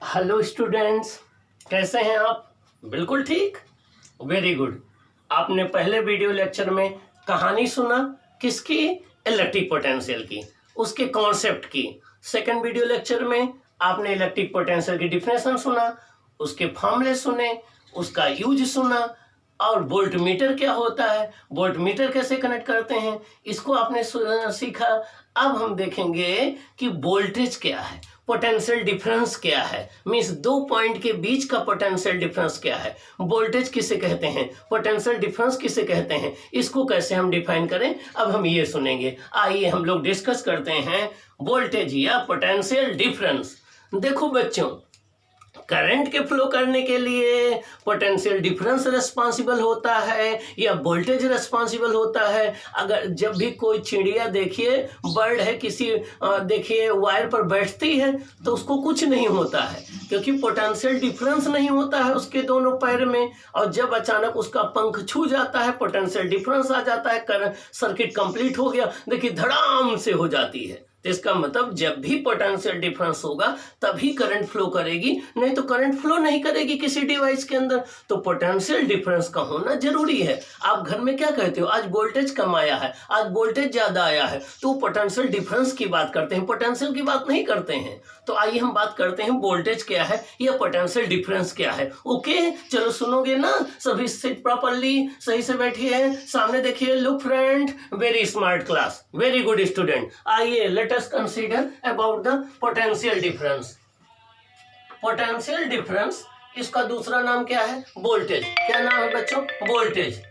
Hello students, कैसे हैं आप? बिल्कुल ठीक, वेरी गुड। आपने पहले वीडियो लेक्चर में कहानी सुना किसकी? इलेक्ट्रिक पोटेंशियल की, उसके कॉन्सेप्ट की। सेकंड वीडियो लेक्चर में आपने इलेक्ट्रिक पोटेंशियल की डिफिनेशन सुना, उसके फॉर्मूले सुने, उसका यूज सुना, और वोल्ट मीटर क्या होता है, वोल्ट मीटर कैसे कनेक्ट करते हैं, इसको आपने सीखा। अब हम देखेंगे कि वोल्टेज क्या है, पोटेंशियल डिफरेंस क्या है, मींस दो पॉइंट के बीच का पोटेंशियल डिफरेंस क्या है, वोल्टेज किसे कहते हैं, पोटेंशियल डिफरेंस किसे कहते हैं, इसको कैसे हम डिफाइन करें, अब हम ये सुनेंगे। आइए हम लोग डिस्कस करते हैं वोल्टेज या पोटेंशियल डिफरेंस। देखो बच्चों, करंट के फ्लो करने के लिए पोटेंशियल डिफरेंस रिस्पॉन्सिबल होता है या वोल्टेज रिस्पॉन्सिबल होता है। अगर जब भी कोई चिड़िया देखिए, बर्ड है, किसी देखिए वायर पर बैठती है तो उसको कुछ नहीं होता है, क्योंकि पोटेंशियल डिफरेंस नहीं होता है उसके दोनों पैर में। और जब अचानक उसका पंख छू जाता है, पोटेंशियल डिफरेंस आ जाता है, करंट सर्किट कंप्लीट हो गया, देखिए धड़ाम से हो जाती है। तो इसका मतलब जब भी पोटेंशियल डिफरेंस होगा तभी करंट फ्लो करेगी, नहीं तो करंट फ्लो नहीं करेगी किसी डिवाइस के अंदर। तो पोटेंशियल डिफरेंस का होना जरूरी है। आप घर में क्या कहते हो, आज वोल्टेज कम आया है, आज वोल्टेज ज्यादा आया है, तो पोटेंशियल डिफरेंस की बात करते हैं, पोटेंशियल की बात नहीं करते हैं। तो आइए हम बात करते हैं वोल्टेज क्या है या पोटेंशियल डिफरेंस क्या है। ओके, चलो सुनोगे ना, सभी सिट प्रॉपर्ली, सही से बैठिए, सामने देखिए। Look friend, very smart class, very good student. आइए let us consider about the potential difference. Potential difference, इसका दूसरा नाम क्या है? वोल्टेज। क्या नाम है बच्चों? वोल्टेज।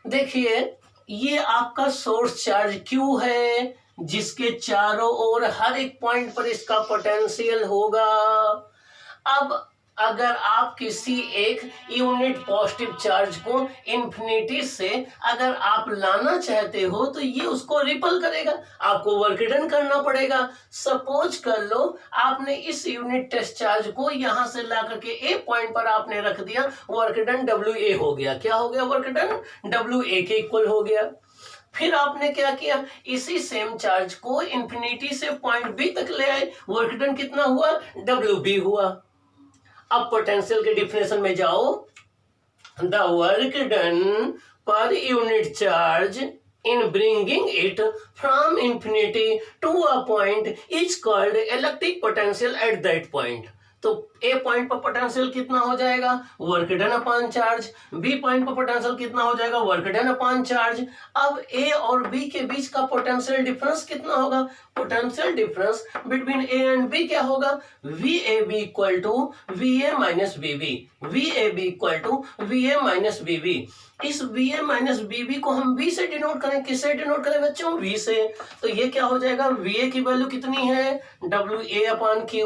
देखिए, ये आपका सोर्स चार्ज Q है, जिसके चारों ओर हर एक पॉइंट पर इसका पोटेंशियल होगा। अब अगर आप किसी एक यूनिट पॉजिटिव चार्ज को इंफिनिटी से अगर आप लाना चाहते हो तो ये उसको रिपल करेगा, आपको वर्क डन करना पड़ेगा। सपोज कर लो आपने इस यूनिट टेस्ट चार्ज को यहां से ला करके ए पॉइंट पर आपने रख दिया, वर्क डन WA हो गया। क्या हो गया? वर्क डन WA के इक्वल हो गया। फिर आपने क्या किया, इसी सेम चार्ज को इंफिनिटी से पॉइंट B तक ले आए, वर्क डन कितना हुआ? WB हुआ। अब पोटेंशियल के डिफिनेशन में जाओ, the work done per unit charge in bringing it from infinity to a point is called electric potential at that point। तो ए पॉइंट पर पोटेंशियल कितना हो जाएगा? Work done upon charge. B point पर potential कितना हो जाएगा? Work done upon charge. अब ए और बी के बीच का पोटेंशियल डिफरेंस कितना होगा? Potential difference between a and b क्या होगा? VAB equal to VA minus BB। VAB equal to VA minus BB। इस VA माइनस BB को हम V से डिनोट करें। किससे डिनोट करें बच्चों? V से। तो ये क्या हो जाएगा? VA की वैल्यू कितनी है? WA upon Q।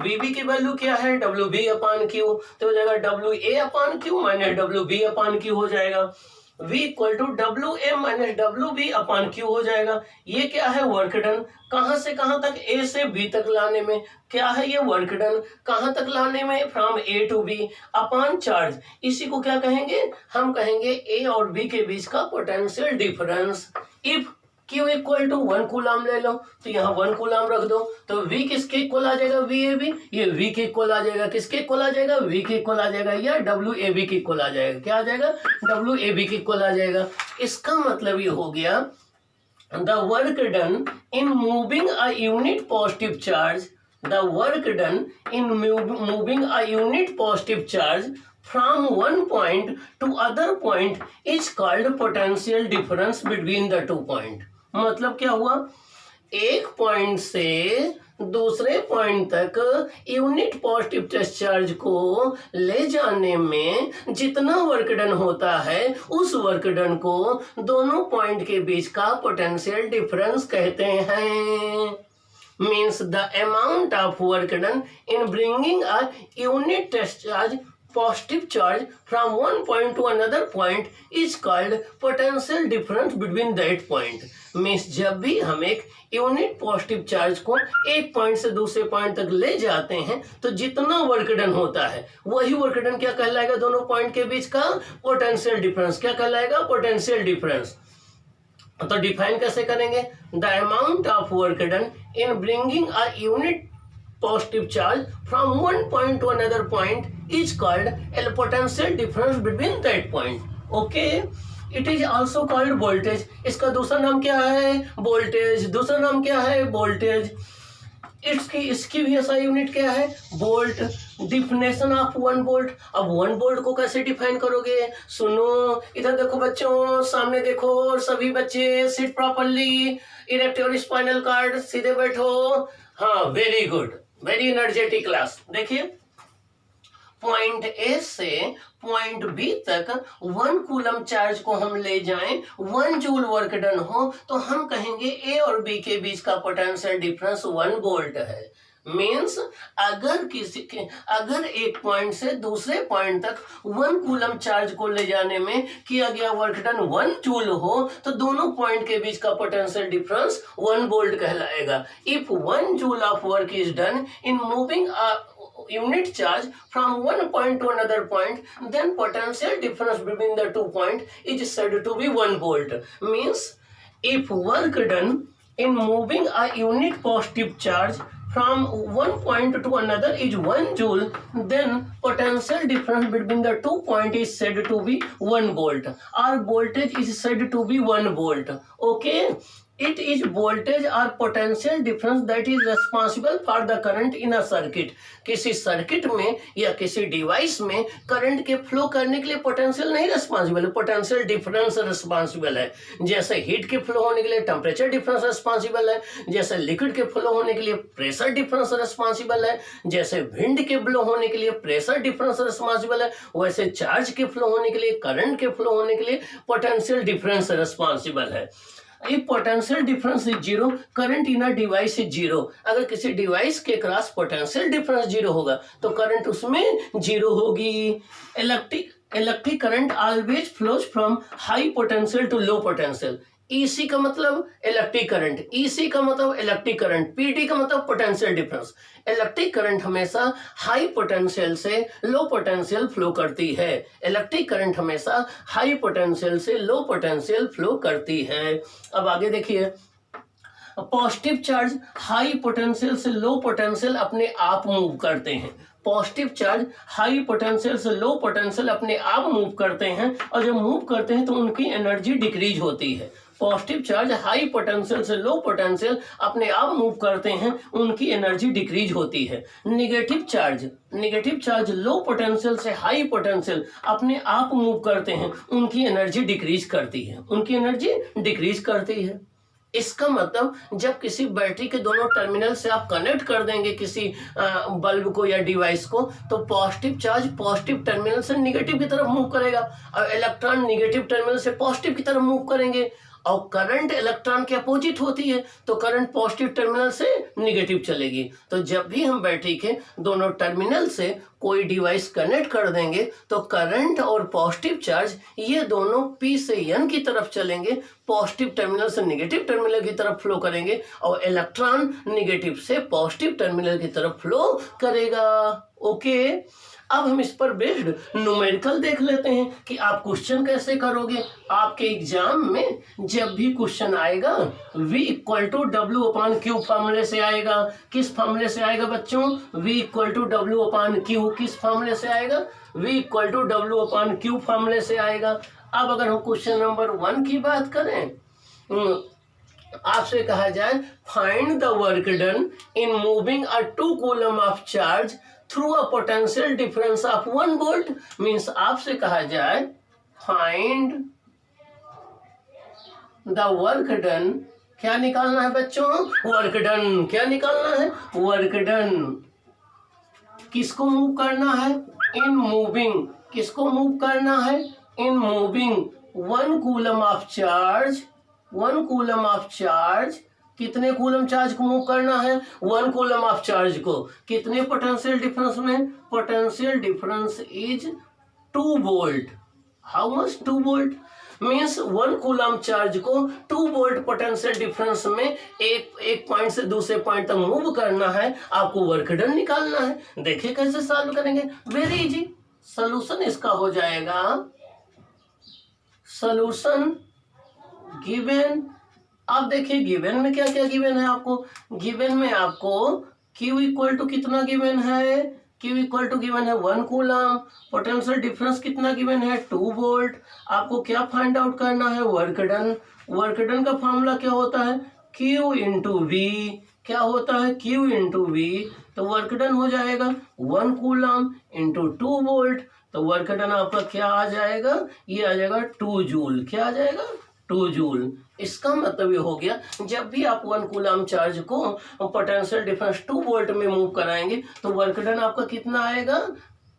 VB की वैल्यू क्या है? WB upon Q। तो हो जाएगा WA upon Q minus WB upon Q हो जाएगा। V equal to WA minus WB upon Q हो जाएगा। ये क्या है? Work done. कहां से कहां तक? A से B तक लाने में। क्या है ये? Work done. कहां तक लाने में? From A to B upon charge. इसी को क्या कहेंगे? हम कहेंगे A और B के बीच का potential difference. If Q equal to 1 coulomb ले लो, तो यहाँ 1 कूलम रख दो, तो V किसके इक्वल आ जाएगा? VAB। ये V के इक्वल आ जाएगा। किसके इक्वल आ जाएगा? V के इक्वल आ जाएगा, या WAB के इक्वल आ जाएगा। क्या आ जाएगा? WAB के इक्वल आ जाएगा। इसका मतलब ये हो गया, the work done in moving a unit positive charge, the work done in moving a unit positive charge from one point to other point is called potential difference between the two point। मतलब क्या हुआ? एक point से दूसरे point तक unit positive test charge को ले जाने में जितना वर्क डन होता है, उस वर्क डन को दोनों पॉइंट के बीच का पोटेंशियल डिफरेंस कहते हैं। Means the amount of work done in bringing a unit test charge positive charge from one point to another point is called potential difference between that point। Means जब भी हम एक unit positive charge को एक point से दूसरे point तक ले जाते हैं तो जितना वर्क डन होता है वही वर्क डन क्या कहलाएगा? दोनों पॉइंट के बीच का पोटेंशियल डिफरेंस। क्या कहलाएगा? Potential difference. तो डिफाइन कैसे करेंगे? The amount of work done in bringing a unit positive charge from one point to another point is called a potential difference between that point. Okay, it is also called voltage. इसका दूसरा नाम क्या है? Voltage. दूसरा नाम क्या है? Voltage. इसकी भी ऐसा यूनिट क्या है? वोल्ट. Definition of 1 volt. अब 1 वोल्ट को कैसे डिफाइन करोगे? सुनो, इधर देखो बच्चों, सामने देखो, सभी बच्चे sit properly, erect your spinal cord, सीधे बैठो. हाँ, very good, very energetic class. देखिए, पॉइंट ए से पॉइंट बी तक 1 कूलम चार्ज को हम ले जाएं, 1 जूल वर्क डन हो, तो हम कहेंगे ए और बी के बीच का पोटेंशियल डिफरेंस 1 वोल्ट है. मीन्स अगर एक पॉइंट से दूसरे पॉइंट तक 1 कूलम चार्ज को ले जाने में किया गया वर्क डन 1 जूल हो, तो दोनों पॉइंट के बीच का पोटेंशियल डिफरेंस 1 वोल्ट कहलाएगा. If 1 joule of work is done in moving unit charge from one point to another point, then potential difference between the 2 points is said to be 1 volt. Means if work done in moving a unit positive charge from one point to another is 1 joule, then potential difference between the 2 points is said to be 1 volt, or voltage is said to be 1 volt. Okay, it is voltage or potential difference that is responsible for the current in a circuit. किसी circuit में या किसी device में current के flow करने के लिए potential नहीं रिस्पॉन्सिबल है, पोटेंशियल डिफरेंस रिस्पॉन्सिबल है. जैसे हीट के फ्लो होने के लिए टेम्परेचर डिफरेंस रिस्पॉन्सिबल है, जैसे लिक्विड के फ्लो होने के लिए प्रेशर डिफरेंस रिस्पॉन्सिबल है, जैसे विंड के फ्लो होने के लिए प्रेशर डिफरेंस रिस्पॉन्सिबल है, वैसे चार्ज के फ्लो होने के लिए, करंट के फ्लो होने के लिए पोटेंशियल डिफरेंस रिस्पॉन्सिबल है. If potential difference is 0, current in a device is 0. अगर किसी डिवाइस के क्रॉस पोटेंशियल डिफरेंस 0 होगा तो करंट उसमें 0 होगी. Electric current always flows from high potential to low potential. EC का मतलब इलेक्ट्रिक करंट, ईसी का मतलब इलेक्ट्रिक करंट, पीटी का मतलब पोटेंशियल डिफरेंस. इलेक्ट्रिक करंट हमेशा हाई पोटेंशियल से लो पोटेंशियल फ्लो करती है. इलेक्ट्रिक करंट हमेशा हाई पोटेंशियल से लो पोटेंशियल फ्लो करती है. अब आगे देखिए, पॉजिटिव चार्ज हाई पोटेंशियल से लो पोटेंशियल अपने आप मूव करते हैं. पॉजिटिव चार्ज हाई पोटेंशियल से लो पोटेंशियल अपने आप मूव करते हैं, और जब मूव करते हैं तो उनकी एनर्जी डिक्रीज होती है. पॉजिटिव चार्ज हाई पोटेंशियल से लो पोटेंशियल अपने आप मूव करते हैं, उनकी एनर्जी डिक्रीज होती है. नेगेटिव चार्ज लो पोटेंशियल से हाई पोटेंशियल अपने आप मूव करते हैं, उनकी एनर्जी डिक्रीज करती है. इसका मतलब जब किसी बैटरी के दोनों टर्मिनल से आप कनेक्ट कर देंगे किसी बल्ब को या डिवाइस को, तो पॉजिटिव चार्ज पॉजिटिव टर्मिनल से निगेटिव की तरफ मूव करेगा, और इलेक्ट्रॉन निगेटिव टर्मिनल से पॉजिटिव की तरफ मूव करेंगे. और करंट इलेक्ट्रॉन के अपोजिट होती है, तो करंट पॉजिटिव टर्मिनल से निगेटिव चलेगी. तो जब भी हम बैटरी के दोनों टर्मिनल से कोई डिवाइस कनेक्ट कर देंगे तो करंट और पॉजिटिव चार्ज ये दोनों P से N की तरफ चलेंगे, पॉजिटिव टर्मिनल से निगेटिव टर्मिनल की तरफ फ्लो करेंगे, और इलेक्ट्रॉन निगेटिव से पॉजिटिव टर्मिनल की तरफ फ्लो करेगा. ओके, अब हम इस पर बेस्ड न्यूमेरिकल देख लेते हैं कि आप क्वेश्चन कैसे करोगे. आपके एग्जाम में जब भी क्वेश्चन आएगा V इक्वल टू W/Q फॉर्मूले से आएगा. किस फॉर्मूले से आएगा बच्चों? V equal to W/Q. किस फॉर्मूले से आएगा? V इक्वल टू W/Q फॉर्मूले से आएगा. अब अगर हम क्वेश्चन नंबर 1 की बात करें, आपसे कहा जाए find the work done in moving a 2 coulomb of charge through a potential difference of 1 volt. Means आपसे कहा जाए फाइंड द वर्क डन. क्या निकालना है बच्चों? Work done. क्या निकालना है? Work done. किसको मूव करना है? In moving. किसको मूव करना है? In moving 1 coulomb of charge. 1 coulomb of charge. कितने कूलम चार्ज को मूव करना है? 1 कूलम ऑफ चार्ज को. कितने पोटेंशियल डिफरेंस में? Potential difference is 2 volt. How much? 2 volt. Means 1 coulomb charge को 2 वोल्ट पोटेंशियल डिफरेंस में एक पॉइंट से दूसरे पॉइंट तक मूव करना है. आपको वर्क डन निकालना है. देखिए कैसे सॉल्व करेंगे. Very easy. सॉल्यूशन इसका हो जाएगा, सॉल्यूशन गिवन. आप देखिए गिवन में क्या क्या गिवन है आपको. गिवन में आपको क्यू इक्वल टू कितना गिवन है, क्यू इक्वल टू गिवन है 1 कूलम, पोटेंशियल डिफरेंस कितना गिवन है 2 वोल्ट। आपको क्या फाइंड आउट करना है, वर्क डन। वर्क डन का फॉर्मूला क्या होता है, क्यू इंटू वी, क्या होता है क्यू इंटू वी। तो वर्क डन हो जाएगा 1 कूलम इंटू 2 वोल्ट, तो वर्क डन आपका क्या आ जाएगा, ये आ जाएगा 2 जूल। क्या आ जाएगा, 2 जूल। इसका मतलब ये हो गया, जब भी आप 1 कूलम चार्ज को पोटेंशियल डिफरेंस 2 वोल्ट में मूव कराएंगे तो वर्क डन आपका कितना आएगा,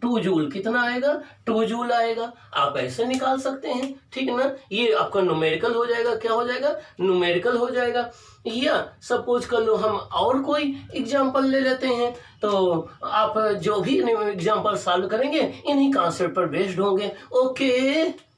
2 जूल। कितना आएगा, 2 जूल आएगा। आप ऐसे निकाल सकते हैं, ठीक ना। ये आपका न्यूमेरिकल हो जाएगा, क्या हो जाएगा, न्यूमेरिकल हो जाएगा। या सपोज कर लो हम और कोई एग्जांपल ले लेते हैं, तो आप जो भी एग्जांपल सॉल्व करेंगे इन्हीं कॉन्सेप्ट पर बेस्ड होंगे। ओके।